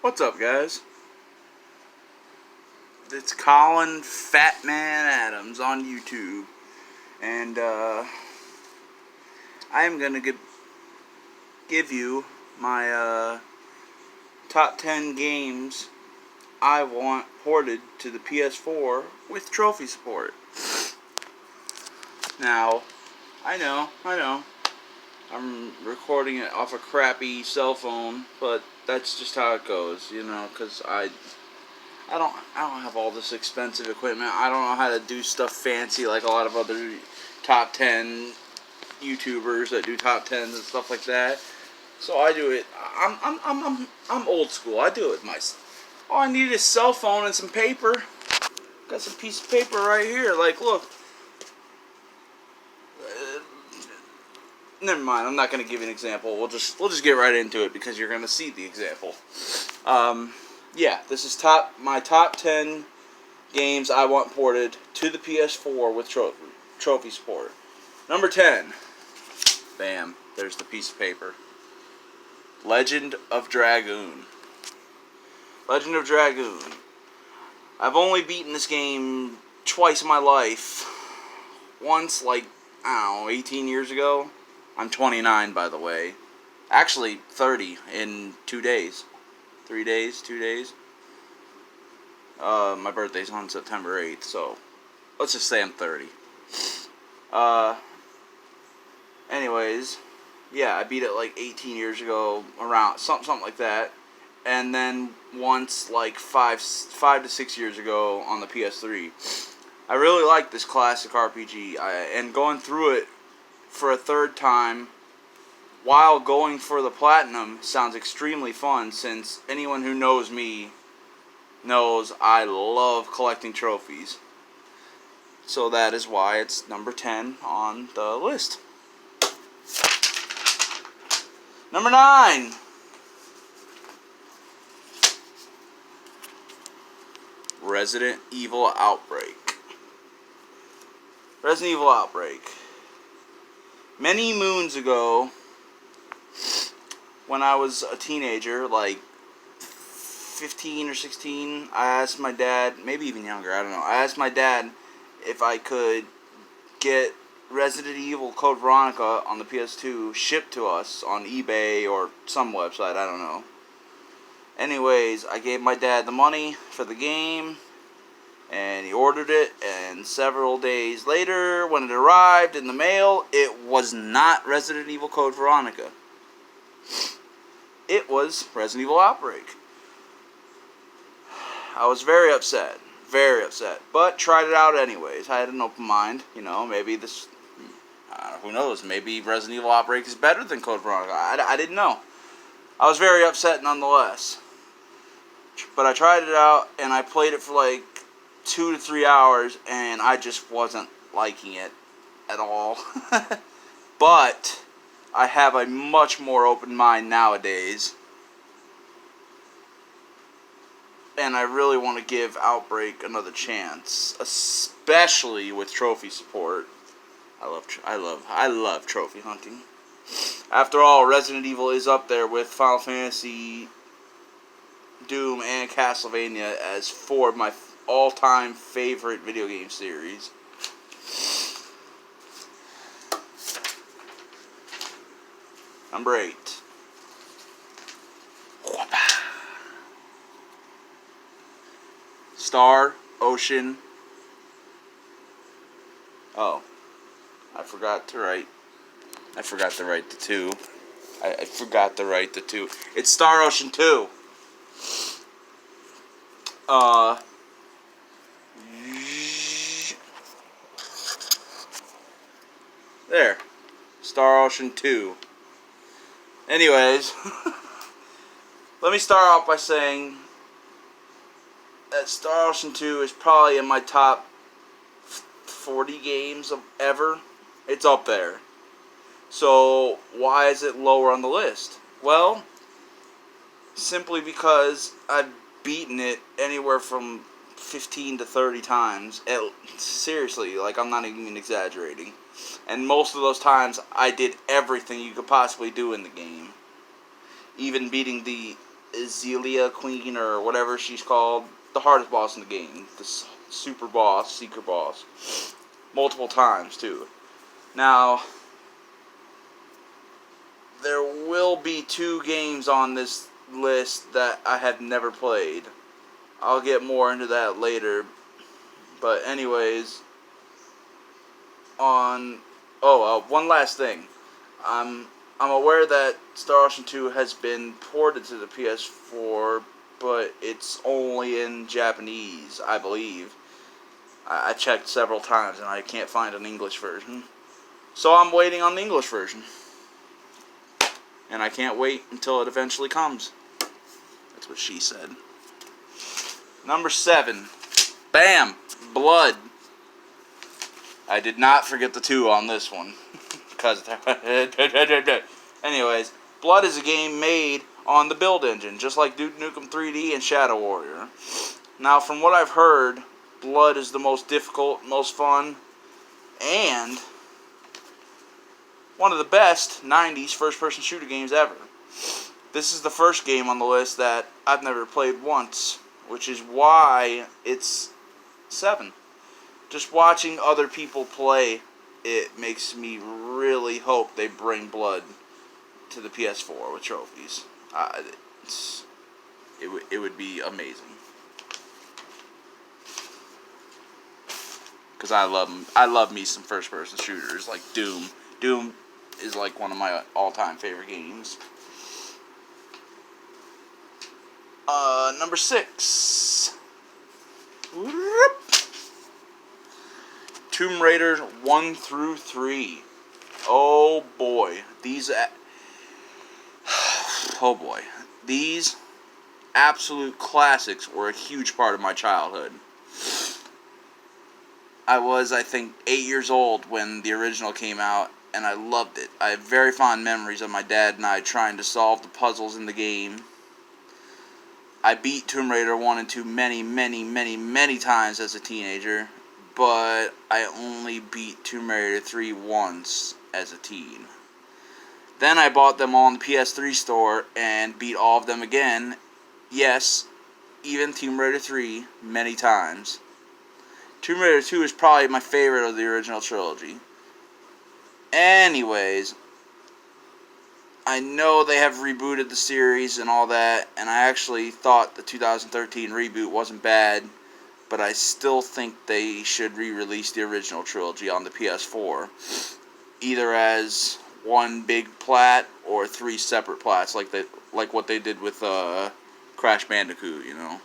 What's up, guys? It's Colin Fatman Adams on YouTube, and I am gonna give you my top 10 games I want ported to the PS4 with trophy support. Now, I know, I'm recording it off a crappy cell phone, but that's just how it goes, you know, because I don't have all this expensive equipment. I don't know how to do stuff fancy like a lot of other top 10 YouTubers that do top 10s and stuff like that. So I do it. I'm old school. I do it myself. All I need is a cell phone and some paper. Got some piece of paper right here. Like, look. Never mind. I'm not gonna give you an example. We'll just get right into it because you're gonna see the example. Yeah, this is my top 10 games I want ported to the PS4 with trophy support. Number 10. Bam. There's the piece of paper. Legend of Dragoon. Legend of Dragoon. I've only beaten this game twice in my life. Once, like, I don't know, 18 years ago. I'm 29, by the way. Actually, 30 in 2 days. 3 days, 2 days. My birthday's on September 8th, so let's just say I'm 30. Anyways, yeah, I beat it like 18 years ago, around something like that, and then once like 5 to 6 years ago on the PS3. I really like this classic RPG, and going through it for a third time while going for the platinum sounds extremely fun, since anyone who knows me knows I love collecting trophies. So that is why it's number 10 on the list. Number 9. Resident Evil Outbreak. Resident Evil Outbreak. Many moons ago, when I was a teenager, like 15 or 16, I asked my dad, maybe even younger, I don't know. I asked my dad if I could get Resident Evil Code Veronica on the PS2 shipped to us on eBay or some website, I don't know. Anyways, I gave my dad the money for the game, and he ordered it, and several days later, when it arrived in the mail, it was not Resident Evil Code Veronica. It was Resident Evil Outbreak. I was very upset, but tried it out anyways. I had an open mind, you know, maybe this, who knows, maybe Resident Evil Outbreak is better than Code Veronica. I didn't know. I was very upset nonetheless. But I tried it out, and I played it for like 2 to 3 hours, and I just wasn't liking it at all. But I have a much more open mind nowadays, and I really want to give Outbreak another chance, especially with trophy support. I love trophy hunting. After all, Resident Evil is up there with Final Fantasy, Doom, and Castlevania as 4 of my all-time favorite video game series. Number 8. Star Ocean. Oh, I forgot to write the 2. I forgot to write the 2. It's Star Ocean 2. There. Star Ocean 2. Anyways, let me start off by saying that Star Ocean 2 is probably in my top 40 games of ever. It's up there. So, why is it lower on the list? Well, simply because I've beaten it anywhere from 15 to 30 times. Seriously, like, I'm not even exaggerating. And most of those times, I did everything you could possibly do in the game. Even beating the Zelia Queen or whatever she's called, the hardest boss in the game, the super boss, secret boss, multiple times too. Now, there will be 2 games on this list that I have never played. I'll get more into that later. But anyways, one last thing. I'm aware that Star Ocean 2 has been ported to the PS4, but it's only in Japanese, I believe. I checked several times and I can't find an English version. So I'm waiting on the English version. And I can't wait until it eventually comes. That's what she said. Number 7. Bam! Blood. I did not forget the 2 on this one. Because anyways, Blood is a game made on the Build engine, just like Duke Nukem 3D and Shadow Warrior. Now, from what I've heard, Blood is the most difficult, most fun, and one of the best 90s first-person shooter games ever. This is the first game on the list that I've never played once, which is why it's 7. Just watching other people play, it makes me really hope they bring Blood to the PS4 with trophies. It would be amazing. Because I love me some first-person shooters like Doom. Doom is like one of my all-time favorite games. Number 6. Tomb Raider 1 through 3. Oh boy. These absolute classics were a huge part of my childhood. I was, I think, 8 years old when the original came out, and I loved it. I have very fond memories of my dad and I trying to solve the puzzles in the game. I beat Tomb Raider 1 and 2 many, many, many, many times as a teenager, but I only beat Tomb Raider 3 once as a teen. Then I bought them all in the PS3 store and beat all of them again. Yes, even Tomb Raider 3 many times. Tomb Raider 2 is probably my favorite of the original trilogy. Anyways, I know they have rebooted the series and all that, and I actually thought the 2013 reboot wasn't bad, but I still think they should re-release the original trilogy on the PS4, either as one big plat or 3 separate plats, like what they did with Crash Bandicoot, you know.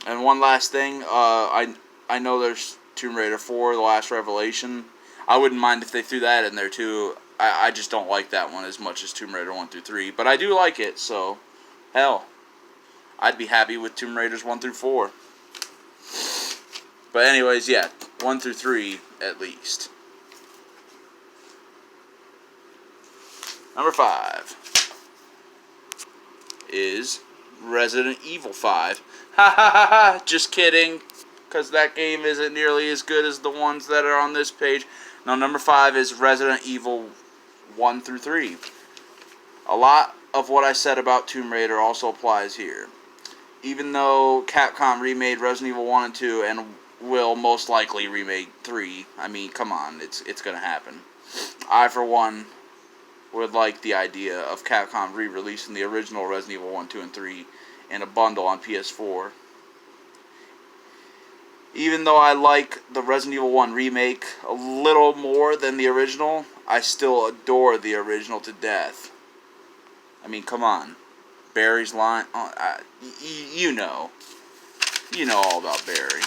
And one last thing, I know there's Tomb Raider 4, The Last Revelation. I wouldn't mind if they threw that in there too. I just don't like that one as much as Tomb Raider 1 through 3. But I do like it, so hell, I'd be happy with Tomb Raiders 1 through 4. But anyways, yeah, 1 through 3 at least. Number 5 is Resident Evil 5. Ha ha ha ha! Just kidding. Because that game isn't nearly as good as the ones that are on this page. Now, number 5 is Resident Evil 1 through 3. A lot of what I said about Tomb Raider also applies here. Even though Capcom remade Resident Evil 1 and 2 and will most likely remake 3, I mean, come on, it's going to happen. I, for one, would like the idea of Capcom re-releasing the original Resident Evil 1, 2, and 3 in a bundle on PS4. Even though I like the Resident Evil 1 remake a little more than the original, I still adore the original to death. I mean, come on. Barry's line, you know. You know all about Barry.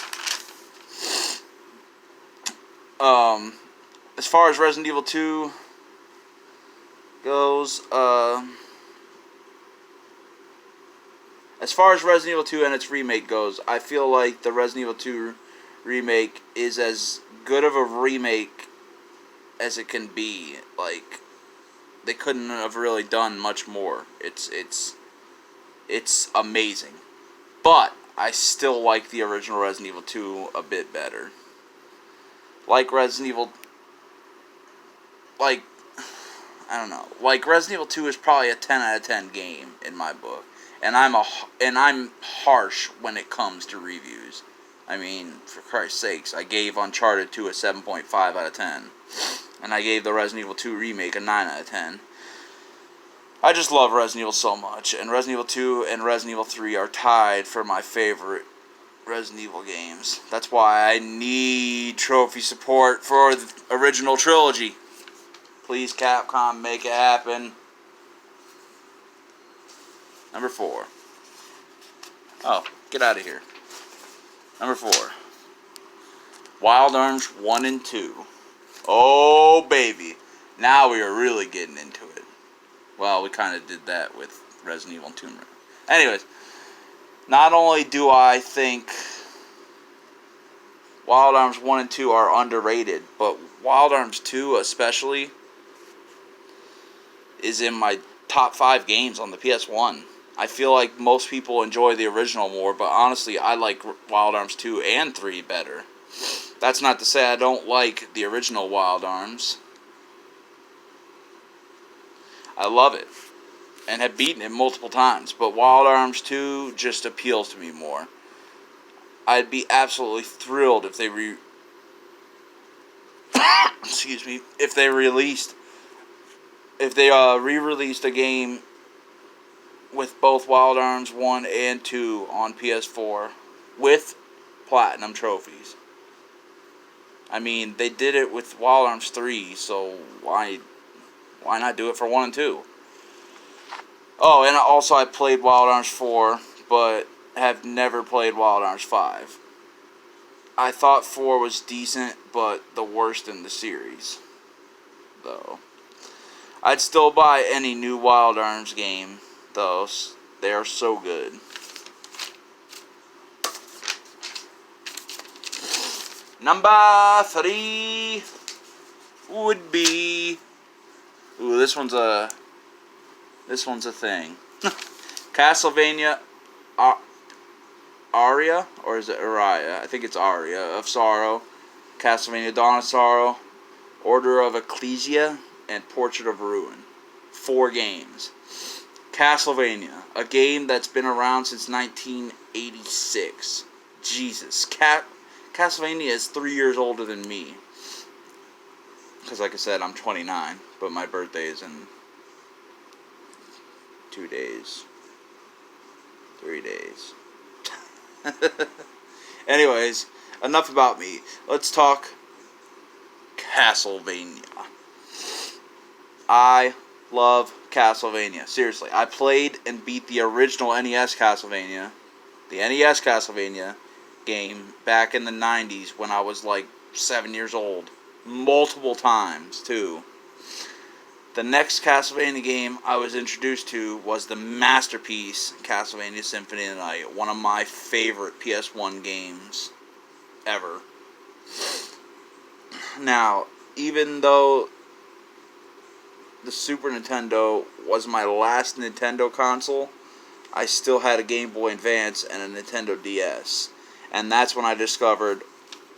As far as Resident Evil 2 goes, as far as Resident Evil 2 and its remake goes, I feel like the Resident Evil 2 remake is as good of a remake as it can be. Like, they couldn't have really done much more. It's amazing. But I still like the original Resident Evil 2 a bit better. Like Resident Evil, like, I don't know. Like, Resident Evil 2 is probably a 10 out of 10 game in my book. And I'm harsh when it comes to reviews. I mean, for Christ's sakes, I gave Uncharted 2 a 7.5 out of 10. And I gave the Resident Evil 2 remake a 9 out of 10. I just love Resident Evil so much. And Resident Evil 2 and Resident Evil 3 are tied for my favorite Resident Evil games. That's why I need trophy support for the original trilogy. Please, Capcom, make it happen. Number 4. Oh, get out of here. Number 4. Wild Arms 1 and 2. Oh, baby. Now we are really getting into it. Well, we kind of did that with Resident Evil and Tomb Raider. Anyways, not only do I think Wild Arms 1 and 2 are underrated, but Wild Arms 2 especially is in my top 5 games on the PS1. I feel like most people enjoy the original more, but honestly, I like Wild Arms 2 and 3 better. That's not to say I don't like the original Wild Arms. I love it, and have beaten it multiple times, but Wild Arms 2 just appeals to me more. I'd be absolutely thrilled if they re-released a game with both Wild Arms 1 and 2 on PS4 with platinum trophies. I mean, they did it with Wild Arms 3, so why not do it for 1 and 2? Oh, and also I played Wild Arms 4, but have never played Wild Arms 5. I thought 4 was decent, but the worst in the series, though. I'd still buy any new Wild Arms game, though. They are so good. Number 3 would be... Ooh, this one's a thing. Castlevania Aria, or is it Aria? I think it's Aria of Sorrow. Castlevania Dawn of Sorrow, Order of Ecclesia, and Portrait of Ruin. 4 games. Castlevania, a game that's been around since 1986. Jesus, Castlevania is 3 years older than me. Because, like I said, I'm 29, but my birthday is in 2 days. 3 days. Anyways, enough about me. Let's talk Castlevania. I love Castlevania. Seriously, I played and beat the original NES Castlevania, the NES Castlevania game back in the 90s when I was like 7 years old. Multiple times, too. The next Castlevania game I was introduced to was the masterpiece Castlevania Symphony of the Night. One of my favorite PS1 games ever. Now, even though the Super Nintendo was my last Nintendo console, I still had a Game Boy Advance and a Nintendo DS. And that's when I discovered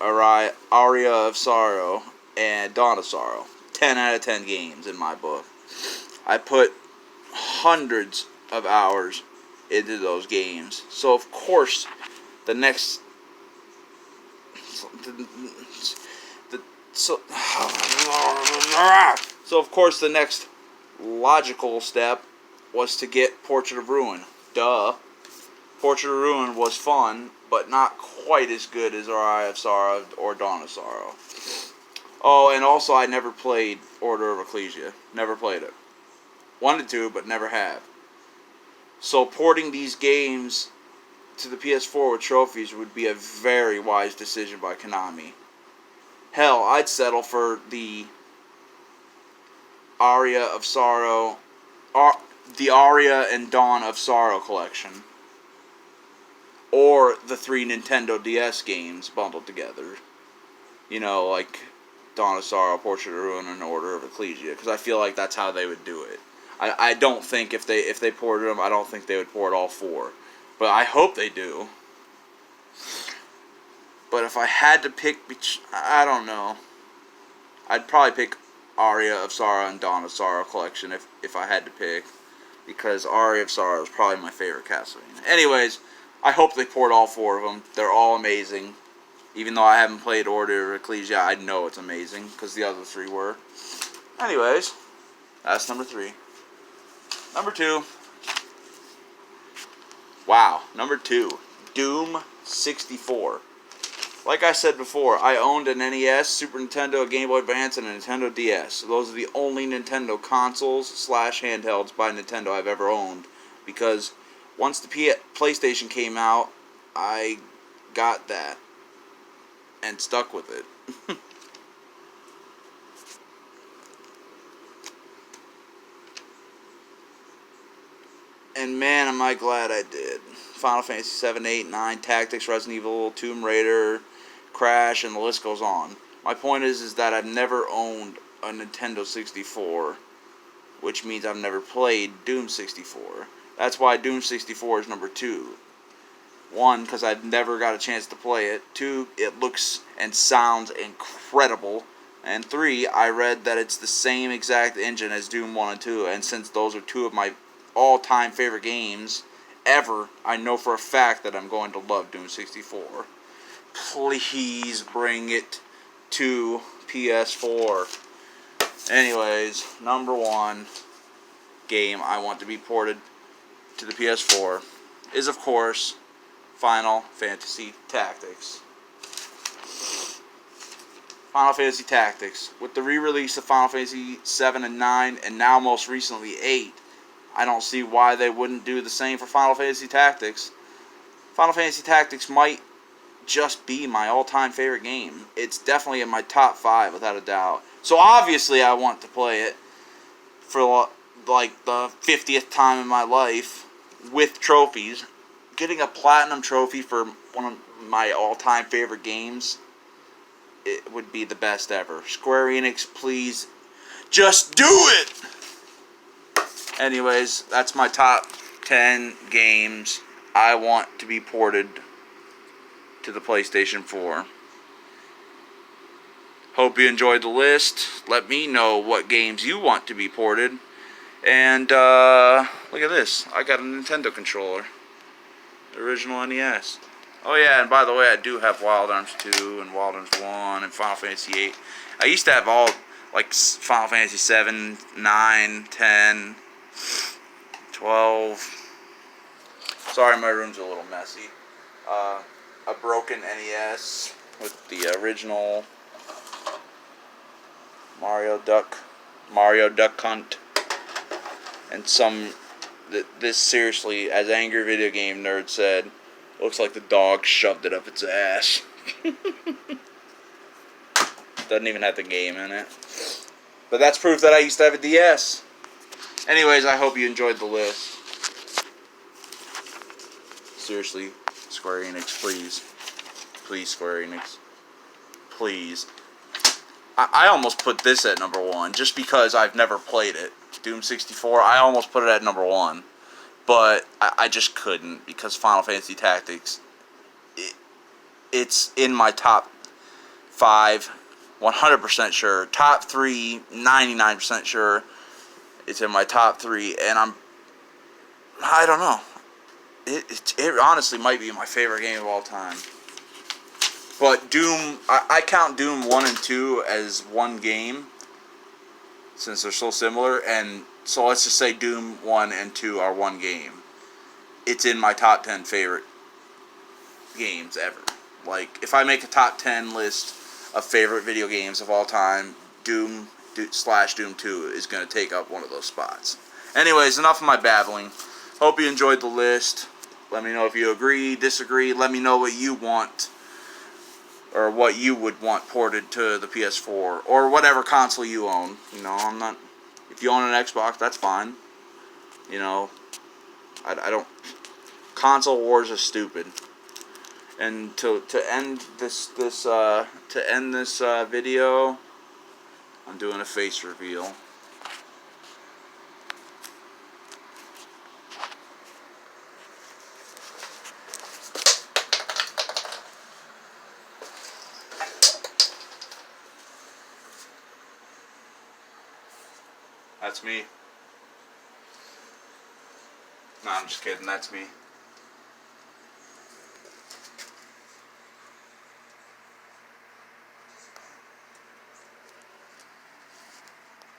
Aria of Sorrow and Dawn of Sorrow. 10 out of 10 games in my book. I put hundreds of hours into those games. So of course the next of course the next logical step was to get Portrait of Ruin. Duh. Portrait of Ruin was fun, but not quite as good as Eye of Sorrow or Dawn of Sorrow. Oh, and also I never played Order of Ecclesia. Never played it. Wanted to, but never have. So porting these games to the PS4 with trophies would be a very wise decision by Konami. Hell, I'd settle for the Aria of Sorrow, the Aria and Dawn of Sorrow collection. Or the 3 Nintendo DS games bundled together. You know, like Dawn of Sorrow, Portrait of Ruin, and Order of Ecclesia, because I feel like that's how they would do it. I don't think if they ported them, I don't think they would port all 4, but I hope they do. But if I had to pick, I don't know. I'd probably pick Aria of Sorrow and Dawn of Sorrow collection if I had to pick, because Aria of Sorrow is probably my favorite Castlevania. Anyways, I hope they port all 4 of them. They're all amazing. Even though I haven't played Order or Ecclesia, I know it's amazing because the other 3 were. Anyways, that's number 3. Number 2. Wow, number 2, Doom 64. Like I said before, I owned an NES, Super Nintendo, a Game Boy Advance, and a Nintendo DS. Those are the only Nintendo consoles / handhelds by Nintendo I've ever owned. Because once the PlayStation came out, I got that and stuck with it. And man, am I glad I did. Final Fantasy 7, 8, 9, Tactics, Resident Evil, Tomb Raider, Crash, and the list goes on. My point is that I've never owned a Nintendo 64, which means I've never played Doom 64. That's why Doom 64 is number 2. 1, because I've never got a chance to play it. 2, it looks and sounds incredible. And 3, I read that it's the same exact engine as Doom 1 and 2, and since those are 2 of my all-time favorite games ever, I know for a fact that I'm going to love Doom 64. Please bring it to PS4. Anyways, number 1 game I want to be ported to the PS4 is, of course, Final Fantasy Tactics. Final Fantasy Tactics. With the re-release of Final Fantasy 7 and 9, and now most recently 8, I don't see why they wouldn't do the same for Final Fantasy Tactics. Final Fantasy Tactics might just be my all-time favorite game. It's definitely in my top 5 without a doubt. So obviously I want to play it for like the 50th time in my life with trophies. Getting a platinum trophy for one of my all-time favorite games, it would be the best ever. Square Enix, please just do it! Anyways, that's my top 10 games I want to be ported to the PlayStation 4. Hope you enjoyed the list. Let me know what games you want to be ported. And look at this. I got a Nintendo controller. The original NES. Oh yeah, and by the way, I do have Wild Arms 2 and Wild Arms 1 and Final Fantasy 8. I used to have all, like, Final Fantasy 7, 9, 10... 12. Sorry, my room's a little messy. A broken NES with the original Mario Duck Hunt, and some. This seriously, as Angry Video Game Nerd said, looks like the dog shoved it up its ass. Doesn't even have the game in it. But that's proof that I used to have a DS. Anyways, I hope you enjoyed the list. Seriously, Square Enix, please. Please, Square Enix. Please. I almost put this at number 1, just because I've never played it. Doom 64, I almost put it at number 1. But I just couldn't, because Final Fantasy Tactics, it's in my top 5, 100% sure. Top 3, 99% sure. It's in my top 3, and I don't know. It honestly might be my favorite game of all time. But Doom, I count Doom 1 and 2 as one game, since they're so similar, and so let's just say Doom 1 and 2 are one game. It's in my top 10 favorite games ever. Like, if I make a top 10 list of favorite video games of all time, Doom / Doom 2 is going to take up one of those spots. Anyways, enough of my babbling. Hope you enjoyed the list. Let me know if you agree, disagree. Let me know what you want, or what you would want ported to the PS4, or whatever console you own. You know, I'm not. If you own an Xbox, that's fine. You know, I don't. Console wars are stupid. And to end this video, I'm doing a face reveal. That's me. No, I'm just kidding. That's me.